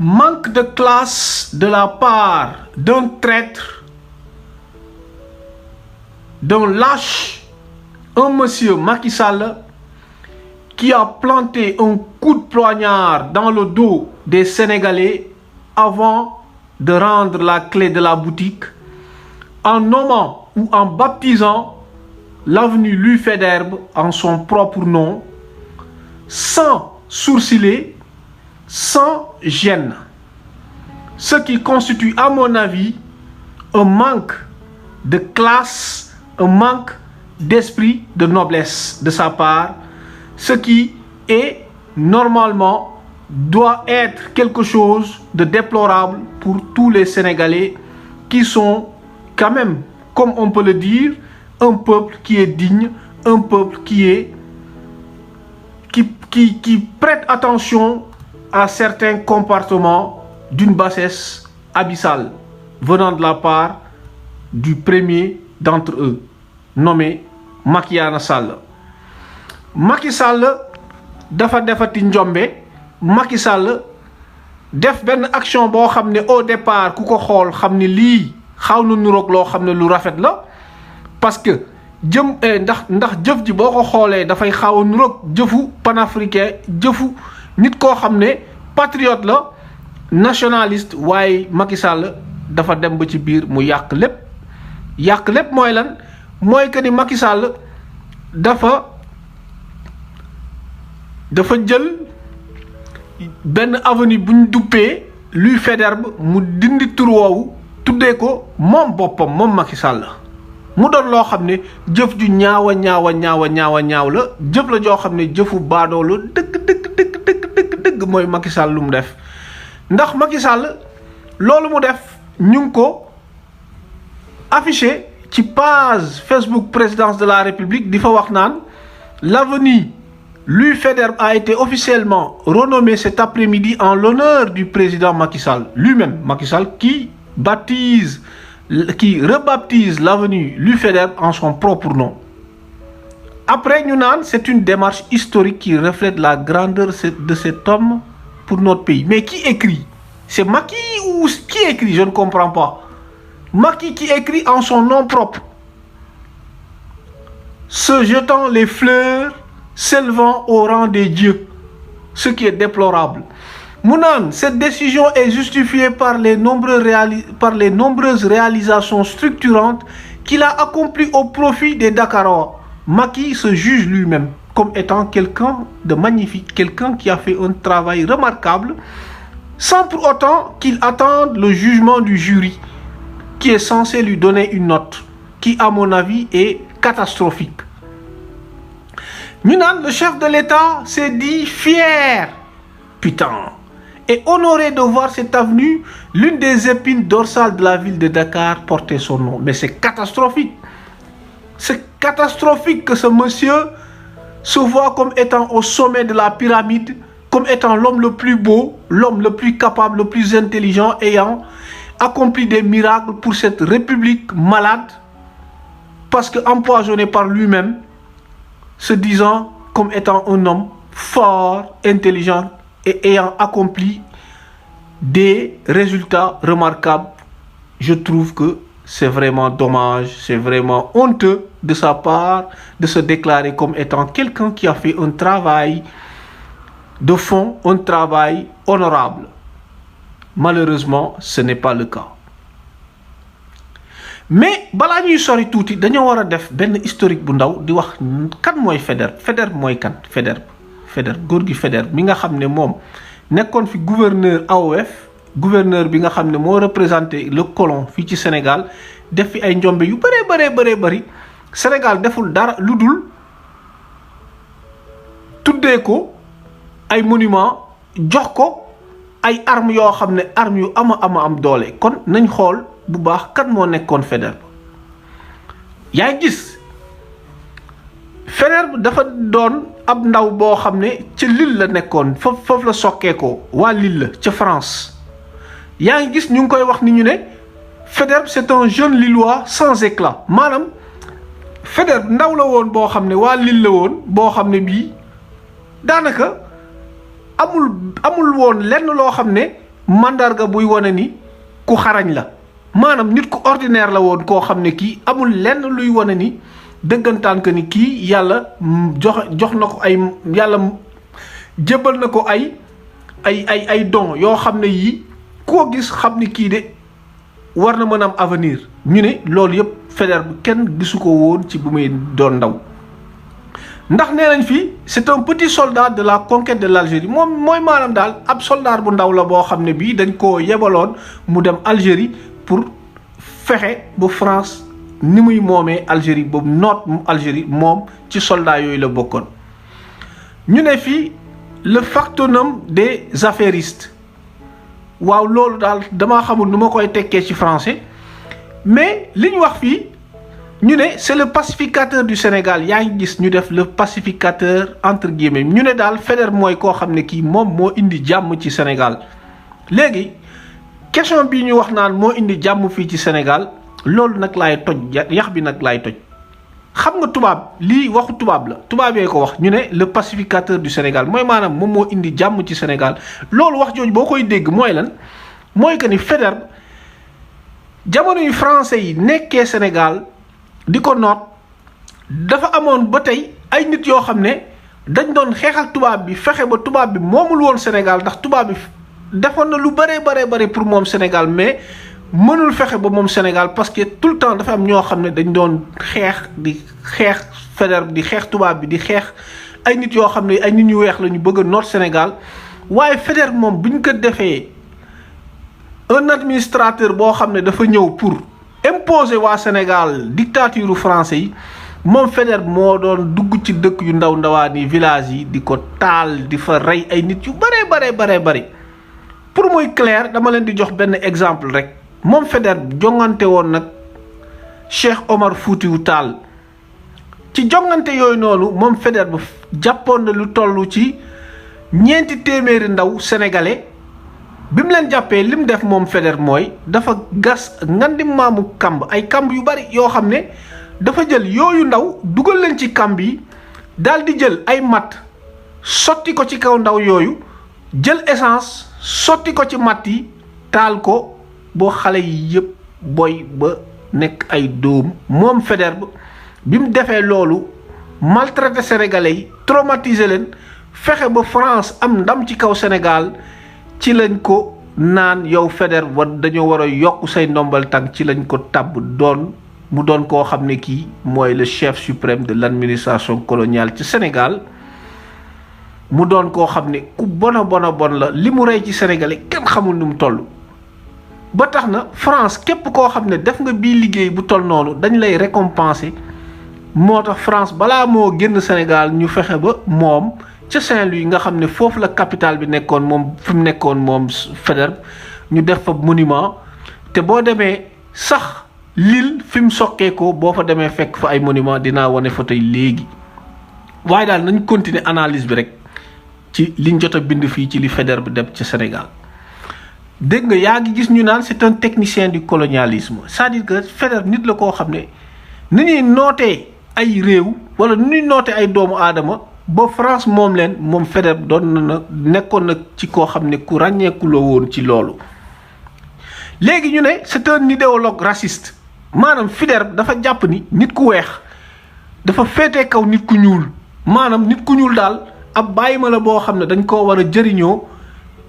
manque de classe de la part d'un traître, d'un lâche, un monsieur Macky Sall qui a planté un coup de poignard dans le dos des Sénégalais avant de rendre la clé de la boutique en nommant ou en baptisant l'avenue Louis Faidherbe en son propre nom, sans sourciller, sans gêne. Ce qui constitue, à mon avis, un manque de classe, un manque d'esprit de noblesse de sa part, ce qui est normalement doit être quelque chose de déplorable pour tous les Sénégalais qui sont quand même, comme on peut le dire, un peuple qui est digne, un peuple qui prête attention à certains comportements d'une bassesse abyssale venant de la part du premier d'entre eux, nommé Macky Sall. Macky Sall dafa defati njombe. Macky Sall def ben action boo xam ne au départ ku ko xool xam ne lii xaw na nuroog loo xam ne lu rafet la parce que ndax jëf ji boo ko xoolee dafay xaw a nuroog jëfu panafricain jëfu nit koo xam ne patriote la nationaliste waaye Macky Sall dafa dem ba ci biir mu yàq lépp mooy lan mooy que ni Macky Sall dafa jël benn avenue bu ñu duppee Louis Faidherbe mu dindi tur woowu tuddee ko moom boppam moom Macky Sall mu doon loo xam ne jëf ju ñaaw la jëf la joo xam ne jëfu baadoo la dëgg mooy Macky Sall lu mu def ndax Macky Sall loolu mu def ñu ngi ko affiché ci page Facebook présidence de la République di fa wax naan l'avenue Louis Faidherbe a été officiellement renommé cet après-midi en l'honneur du président Macky Sall lui-même, Macky Sall qui rebaptise l'avenue Louis Faidherbe en son propre nom. Après ñu naan c'est une démarche historique qui reflète la grandeur de cet homme pour notre pays. Mais qui écrit? C'est Macky ou qui écrit? Je ne comprends pas. Macky qui écrit en son nom propre, se jetant les fleurs, s'élevant au rang des dieux, ce qui est déplorable. Mounan, cette décision est justifiée par les nombreuses réalisations structurantes qu'il a accomplies au profit des Dakarois. Macky se juge lui-même comme étant quelqu'un de magnifique, quelqu'un qui a fait un travail remarquable, sans pour autant qu'il attende le jugement du jury, qui est censé lui donner une note, qui à mon avis est catastrophique. Le chef de l'État s'est dit fier, putain, et honoré de voir cette avenue, l'une des épines dorsales de la ville de Dakar, porter son nom. Mais c'est catastrophique. C'est catastrophique que ce monsieur se voit comme étant au sommet de la pyramide, comme étant l'homme le plus beau, l'homme le plus capable, le plus intelligent, ayant accompli des miracles pour cette république malade, parce que empoisonné par lui-même, se disant comme étant un homme fort, intelligent et ayant accompli des résultats remarquables. Je trouve que c'est vraiment dommage, c'est vraiment honteux de sa part de se déclarer comme étant quelqu'un qui a fait un travail de fond, un travail honorable. Malheureusement, ce n'est pas le cas. Mais balaa ñuy sori tuuti dañoo war a def benn historique bu ndaw di wax kan mooy Faidherbe mooy kan Faidherbe góor gi Faidherbe mi nga xam ne moom nekkoon fi gouverneur AOF gouverneur bi nga xam ne moo représenté le colon fii ci Sénégal def fi ay njombe yu bëree Sénégal deful dara lu dul tuddee ko ay monument jox ko ay armes yoo xam ne armes yu am doole kon nañ xool bu baax kan moo nekkoon Faidherbe yaa ngi gis Faidherbe dafa doon ab ndaw boo xam ne ca Lille la nekkoon foofu la sokkee ko waa Lille la ca France yaa ngi gis ñu ngi koy wax ni ñu ne Faidherbe c'est un jeune Lillois sans éclat maanaam Faidherbe ndaw la woon boo xam ne waa Lille la woon boo xam ne bii daanaka amul woon lenn loo xam ne mandarga buy wane ni ku xarañ la maanaam nit ku ordinaire la woon koo xam ne kii amul lenn luy wane ni dëggantaan que ni kii yàlla jox na ko ay yàlla jébbal na ko ay don yoo xam ne yii koo gis xam ni kii de war na mën a am avenir ñu ne loolu yëpp Faidherbe kenn gisu ko woon ci bu muy doon ndaw ndax nee nañ fii c'est un petit soldat de la conquête de l'Algérie moom mooy maanaam daal ab soldat bu ndaw la boo xam ne bii dañ koo yebaloon mu dem Algérie pour fexe ba France ni muy moomee Algérie boobu noot Algérie moom ci soldat yooyu la bokkoon ñu ne fii le factotum des affairistes waaw loolu daal damaa xamul nu ma koy tekkee ci français mais li ñu wax fii ñu ne c'est le pacificateur du Sénégal yaa ngi gis ñu def le pacificateur entre guillemets ñu ne daal Faidherbe mooy koo xam ne kii moom moo indi jàmm ci Sénégal léegi question bii ñu wax naan moo indi jàmm fii ci Sénégal loolu nag laay toj yax bi nag laay toj xam nga tubaab lii waxu tubaab la tubaab yee ko wax ñu ne le pacificateur du Sénégal mooy maanaam moom moo indi jàmm ci Sénégal loolu wax jooju boo koy dégg mooy lan mooy que ni Faidherbe jamono yu français yi nekkee Sénégal di ko noot dafa amoon ba tey ay nit yoo xam ne dañ doon xeexal tubaab bi fexe ba tubaab bi moomul woon Sénégal ndax tubaab bi defoon na lu bare pour moom Sénégal mais mënul fexe ba moom Sénégal parce que tout le temps dafa am ñoo xam ne dañ doon di xeex Faidherbe di xeex tubaab bi di xeex ay nit yoo xam ne ay nit ñu weex la ñu bëgg a noot Sénégal waaye Faidherbe moom bu ñu ko defee un administrateur boo xam ne dafa ñëw pour imposer waa Sénégal dictature français yi moom Faidherbe moo doon dugg ci dëkk yu ndawaan yi village yi di ko taal di fa rey ay nit yu bare pour muy clair dama leen di jox benn exemple rek moom Faidherbe jongante woon nag Cheikh Omar Foutiyou Tall ci jongante yooyu noonu moom Faidherbe jàppoon na lu toll ci 400 ndaw sénégalais bi mu leen jàppee li mu def moom Faidherbe mooy dafa gas ngandi maamu kamb ay kamb yu bari yoo xam ne dafa jël yooyu ndaw dugal leen ci kamb yi daal di jël ay matt sotti ko ci kaw ndaw yooyu jël essence sotti ko ci matt yi taal ko boo xale yi yëpp boy ba nekk ay dóom moom Faidherbe bi mu defee loolu maltraité sénégalais yi traumatisé leen fexe ba France am ndam ci kaw Sénégal ci lañ ko naan yow Faidherbe wa dañoo war a yokk say ndombal tànk ci lañ ko tabb mu doon koo xam ne kii mooy le chef suprême de l'administration coloniale ci Sénégal mu doon koo xam ne ku bon la li mu rey ci sénégalais kenn xamul nu mu toll ba tax na France képp koo xam ne def nga bii liggéey bu toll noonu dañ lay récompenser moo tax France balaa moo génn Sénégal ñu fexe ba moom ca Saint-Louis nga xam ne foofu la capitale bi nekkoon moom fi mu nekkoon moom Faidherbe ñu def fa monument te boo demee sax Lille fi mu sokkee ko boo fa demee fekk fa ay monument dinaa wane fa tey léegi waaye daal nañ continuer analyse bi rek ci liñ jot a bind fii ci li Faidherbe dem ca Sénégal dégg nga yaa ngi gis ñu naan c'est un technicien du colonialisme c'est-à-dire que Faidherbe nit la koo xam ne ni ñuy nootee ay réew wala ni ñuy nootee ay doomu aadama ba France moom leen moom Faidherbe doon na nekkoon na ci koo xam ne ku ràññeeku la woon ci loolu léegi ñu ne c'est un idéologue raciste maanaam Faidherbe dafa jàpp ni nit ku weex dafa féetee kaw nit ku ñuul maanaam nit ku ñuul daal ab bàyyi ma la boo xam ne dañ koo war a jëriñoo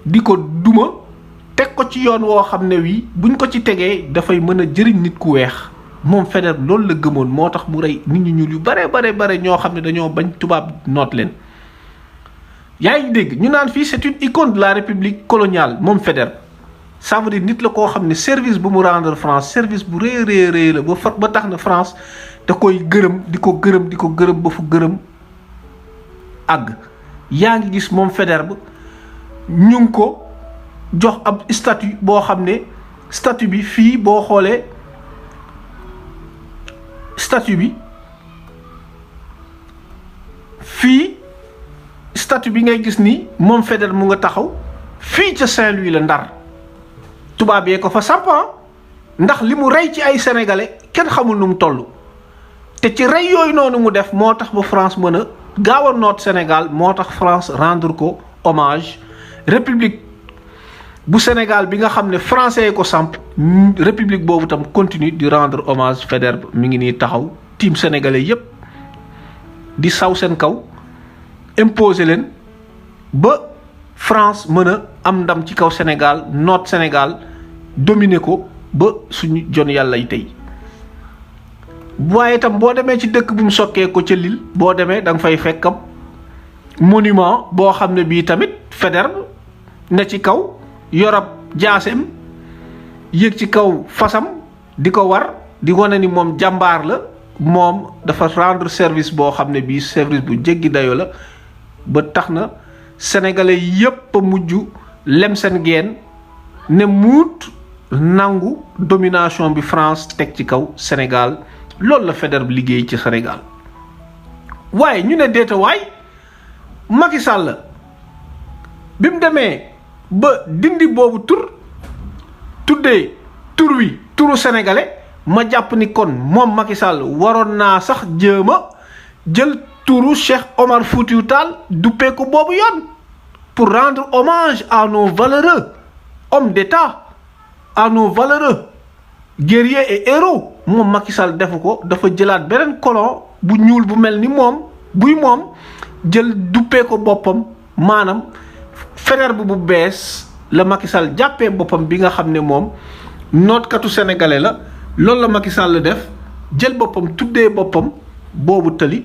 di ko duma teg ko ci yoon woo xam ne wii buñ ko ci tegee dafay mën a jëriñ nit ku weex moom Faidherbe loolu la gëmoon moo tax mu rey nit ñu ñuul yu bare ñoo xam ne dañoo bañ tubaab noot leen yaa ngi dégg ñu naan fii c'est une icône de la république coloniale moom Faidherbe ça veut dire nit la koo xam ne service bu mu rendre France service bu rëy la ba tax na France da koy gërëm di ko gërëm ba fu gërëm àgg yaa ngi gis moom Faidherbe ñu ngi ko jox ab statut boo xam ne statut bi fii boo xoolee statut bi fii statut bi ngay gis ni moom Faidherbe mu nga taxaw fii ca Saint-Louis la Ndar tubaab yee ko fa sampan ndax li mu rey ci ay sénégalais kenn xamul nu mu toll te ci rey yooyu noonu mu def moo tax ba France mën a gaaw a noot Sénégal moo tax France rendre ko hommage république bu Sénégal bi nga xam ne français yi ko samp république boobu tam continue di rendre hommage Faidherbe mi ngi nii taxaw team sénégalais yépp di saw seen kaw imposer leen ba France mën a am ndam ci kaw Sénégal noot Sénégal dominer ko ba suñu jon yàlla yi tey. waaye itam boo demee ci dëkk bu mu sokkee ko ca Lille boo demee da nga fay fekk monument boo xam ne bii tamit Faidherbe ne ci kaw yorab jaaseem yéeg ci kaw fasam di ko war di wane ni moom jàmbaar la moom dafa rendre service boo xam ne bii service bu jéggi dayo la ba tax na sénégalais yépp a mujj lem seen geen ne muut nangu domination bi France teg ci kaw Sénégal loolu la Faidherbe liggéey ci Sénégal. waaye ñu ne déeta waay Macky Sall bi mu demee ba dindi boobu tur tuddee tur wi turu sénégalais ma jàpp ni kon moom Macky Sall waroon naa sax jéema jël turu Cheikh Omar Foutiyou Tall duppee ko boobu yoon pour rendre hommage à nos valeureux hommes d'État, à nos valeureux guerriers et héros. moom Macky Sall defu ko dafa jëlaat beneen colon bu ñuul bu mel ni moom buy moom jël duppee ko boppam maanaam Faidherbe bu bees la Macky Sall jàppee boppam bi nga xam ne moom nootkatu sénégalais la loolu la Macky Sall def jël boppam tuddee boppam boobu tali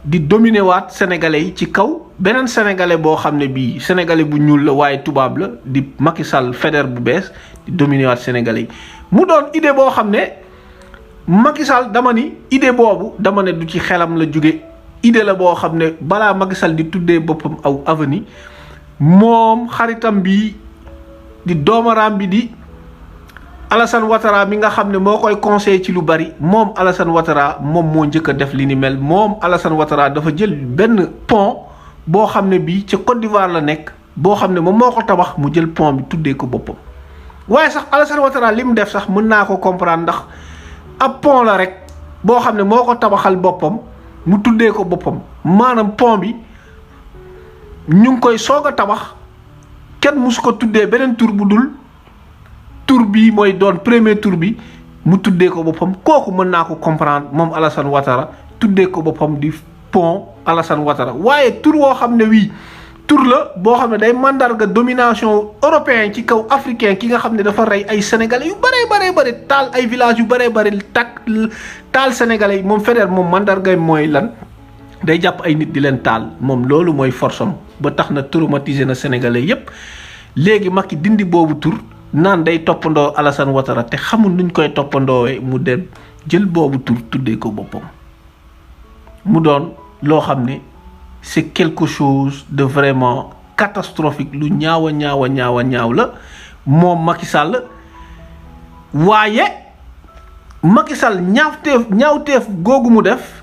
di dominer waat sénégalais yi ci kaw beneen sénégalais boo xam ne bii sénégalais bu ñuul la waaye tubaab la di Macky Sall Faidherbe bu bees di dominer waat sénégalais yi mu doon idée boo xam ne Macky Sall dama ni idée boobu dama ne du ci xelam la jóge idée la boo xam ne balaa Macky Sall di tuddee boppam aw avenir moom xaritam bi di doomaraam bi di Alassane Ouattara mi nga xam ne moo koy conseillé ci lu bari moom Alassane Ouattara moom moo njëkk a def li ni mel moom Alassane Ouattara dafa jël benn pont boo xam ne bii ca Côte d'Ivoire la nekk boo xam ne moom moo ko tabax mu jël pont bi tuddee ko boppam. waaye sax Alassane Ouattara li mu def sax mën naa ko comprendre ndax ab pont la rek boo xam ne moo ko tabaxal boppam mu tuddee ko boppam maanaam pont bi ñu ngi koy soog a tabax kenn musu ko tuddee beneen tur bu dul tur bi mooy doon premier tur bi mu tuddee ko boppam kooku mën naa ko comprendre moom Alassane Ouattara tuddee ko boppam di pont Alassane Ouattara waaye tur woo xam ne wii tur la boo xam ne day mandarga domination européen ci kaw africain ki nga xam ne dafa rey ay sénégalais yu bare taal ay villages yu bare taal sénégalais yi moom Faidherbe moom mandarga mooy lan day jàpp ay nit di leen taal moom loolu mooy force am ba tax na traumatisé na sénégalais yépp léegi Macky dindi boobu tur naan day toppandoo Alassane Ouattara te xamul nuñ koy toppandoowee mu dem jël boobu tur tuddee ko boppam mu doon loo xam ne c'est quelque chose de vraiment catastrophique lu ñaaw la moom Macky Sall waaye Macky Sall ñaawteef googu mu def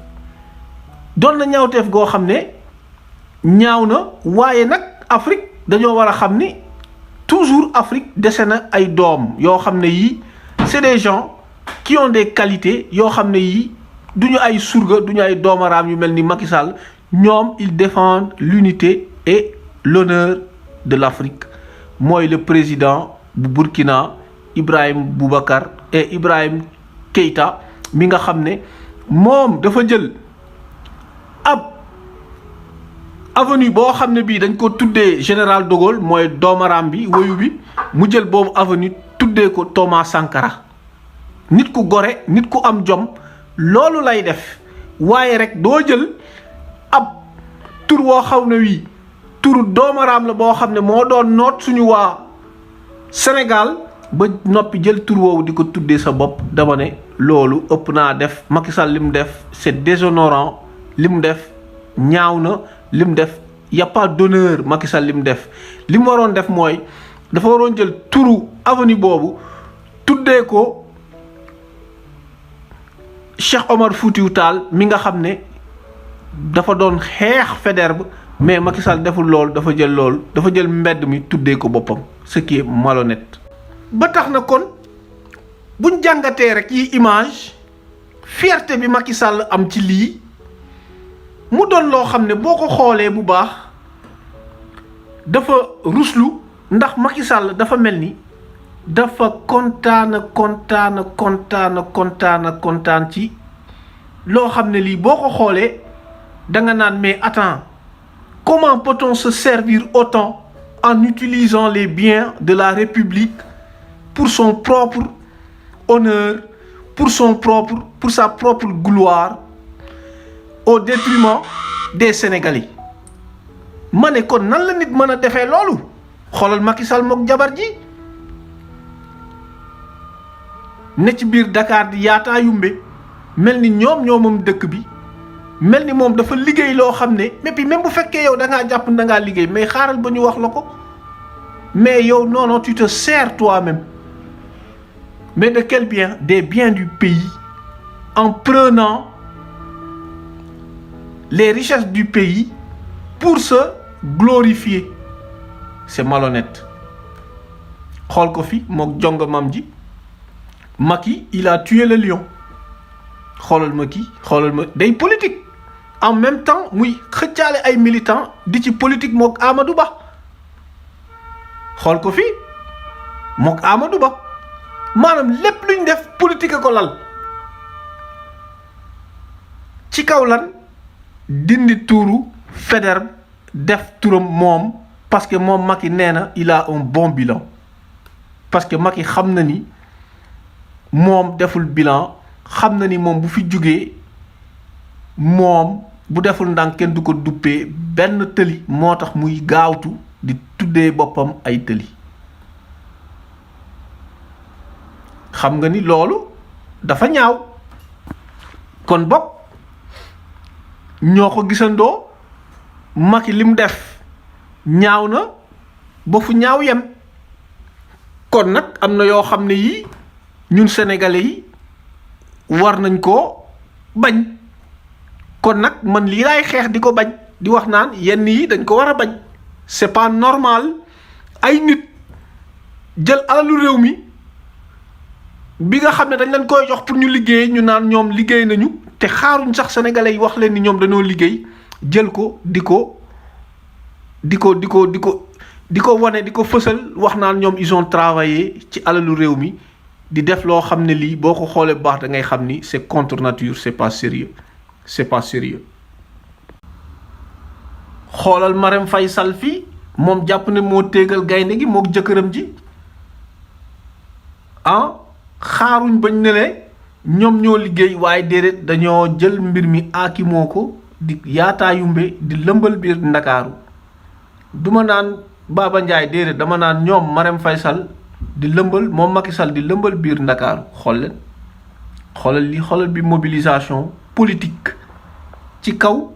doon na ñaawteef goo xam ne ñaaw na waaye nag Afrique dañoo war a xam ni toujours Afrique dese na ay doom yoo xam ne yii c'est des gens qui ont des qualités yoo xam ne yii duñu ay surga duñu ay doomaraam yu mel ni Macky Sall ñoom ils défendent l'unité et l'honneur de l'Afrique mooy le président bu Burkina Ibrahim Boubacar et Ibrahim Keïta mi nga xam ne moom dafa jël ab avenue boo xam ne bii dañ ko tuddee général de Gaulle mooy doomaraam bi woyu bi mu jël boobu avenue tuddee ko Thomas Sankara nit ku gore nit ku am jom loolu lay def waaye rek doo jël ab tur woo xaw ne wii turu doomaraam la boo xam ne moo doon noot suñu waa Sénégal ba noppi jël tur woowu di ko tuddee sa bopp dama ne loolu ëpp naa def Macky Sall li mu def c'est déshonorant li mu def ñaaw na li mu def y a pas d'honneur Macky Sall li mu def li mu waroon def mooy dafa waroon jël turu avenue boobu tuddee ko Cheikh Omar Foutiyou Tall mi nga xam ne dafa doon xeex Faidherbe mais Macky Sall deful loolu dafa jël mbedd mi tuddee ko boppam ce qui est malhonnête. ba tax na kon buñ jàngatee rek yi image fierté bi Macky Sall am ci lii mu doon loo xam ne boo ko xoolee bu baax dafa ruslu ndax Macky Sall dafa mel ni dafa kontaan ci loo xam ne lii boo ko xoolee da nga naan mais attends, comment peut-on se servir autant en utilisant les biens de la République pour son propre honneur, pour sa propre gloire, au détriment des Sénégalais. ma ne kon nan la nit mën a defee loolu? xoolal Macky Sall mook jabar ji ne ci biir Dakar di yaataa yumbe mel ni ñoomam dëkk bi, mel ni moom dafa liggéey loo xam ne, mais puis même bu fekkee yow da ngaa jàpp da ngaa liggéey, mais xaaral ba ñu wax la ko. Mais yow non, tu te sers toi-même. Mais de quel bien? Des biens du pays, en prenant les richesses du pays pour se glorifier. C'est malhonnête. Xool ko fi mook jongomam ji. Macky, il a tué le lion. xoolal ma kii, xoolal ma day politique. En même temps muy xëccaale ay militants di ci politique mook Amadou Ba. xool ko fi mook Amadou Ba. maanaam lépp luñ def politique ko lal. ci kaw lan dindi tuuru Faidherbe def turam moom, parce que moom Macky nee na il a un bon bilan. parce que Macky xam na ni moom deful bilan, xam na ni moom bu fi jugee moom bu deful ndànk kenn du ko duppee benn tëli, moo tax muy gaawtu di tuddee boppam ay tëli. xam nga ni loolu dafa ñaaw. kon bokk ñoo ko gisandoo, Macky li mu def ñaaw na ba fu ñaaw yem. kon nag am na yoo xam ne yii ñun sénégalais yi war nañ koo bañ. kon nag man lii laay xeex di ko bañ, di wax naan yenn yi dañ ko war a bañ. c'est pas normal ay nit jël alalu réew mi bi nga xam ne dañ leen koy jox pour ñu liggéey, ñu naan ñoom liggéey nañu te xaaruñ sax sénégalais yi wax leen ni ñoom dañoo liggéey, jël ko di ko wane, di ko fësal, wax naan ñoom ils ont travaillé ci alalu réew mi, di def loo xam ne lii boo ko xoolee bu baax da ngay xam ni c'est contre nature, c'est pas sérieux, c'est pas sérieux. xoolal Marème Faye Sall fii moom jàpp ne moo téegal gaynde gi mook jëkkëram ji xaaruñ bañ ne le ñoom ñoo liggéey, waaye déedéet dañoo jël mbir mi aakimoo ko di yaataa yumbe di lëmbal biir Ndakaaru. duma naan Baba Ndiaye, déedéet dama naan ñoom Marème Faye Sall di lëmbal, moom Macky Sall di lëmbal biir Ndakaaru. xool leen, xoolal li, xoolal bi mobilisation politique ci kaw,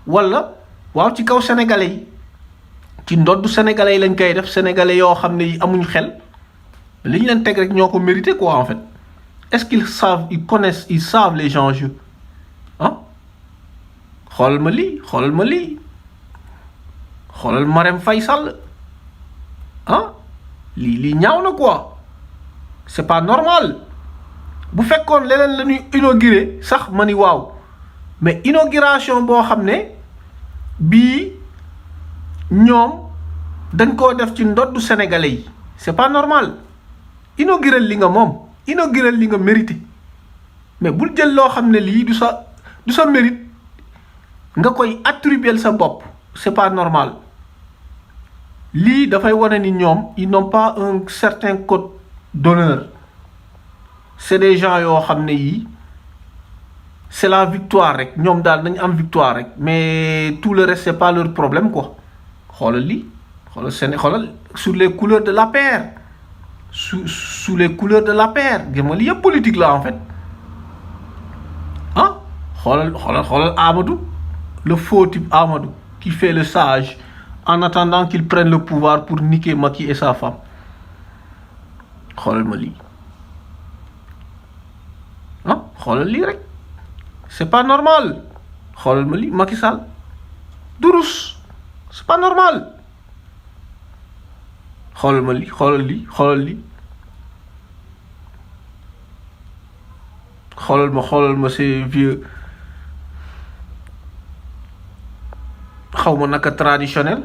walla waaw ci kaw sénégalais yi, ci ndoddu sénégalais yi lañ koy def. sénégalais yoo xam ne yi amuñ xel, li ñu leen teg rek ñoo ko mérité quoi en fait. est-ce qu'ils savent, ils connaissent, ils savent les enjeux? xoolal ma lii, xoolal ma lii, xoolal Marème Faye Sall lii ñaaw na quoi. c'est pas normal. bu fekkoon leneen la ñuy inauguré sax ma ni waaw, mais inauguration boo xam ne bii ñoom dañ koo def ci ndoddu sénégalais yi, c'est pas normal. inaugurer li nga moom, inaugurer li nga mérité, mais bul jël loo xam ne lii du sa mérite nga koy attribuer sa bopp. c'est pas normal. lii dafay wane ni ñoom ils n'ont pas un certain code d'honneur. c'est des gens yoo xam ne yii c'est la victoire rek, ñoom daal nañ am victoire rek, mais tout le reste c'est pas leur problème quoi. xoolal lii, xoolal sur les couleurs de l'APR, sous les couleurs de l'APR, gëmal yëpp politique la en fait. xoolal Amadou, le faux type Amadou qui fait le sage en attendant qu'il prenne le pouvoir pour niquer Macky et sa femme. xoolal ma lii, xoolal lii rek, c'est pas normal. xoolal ma lii, Macky Sall durus, c'est pas normal. xoolal ma lii, xoolal lii, xoolal lii, xoolal ma ces vieux xaw ma naka traditionnel.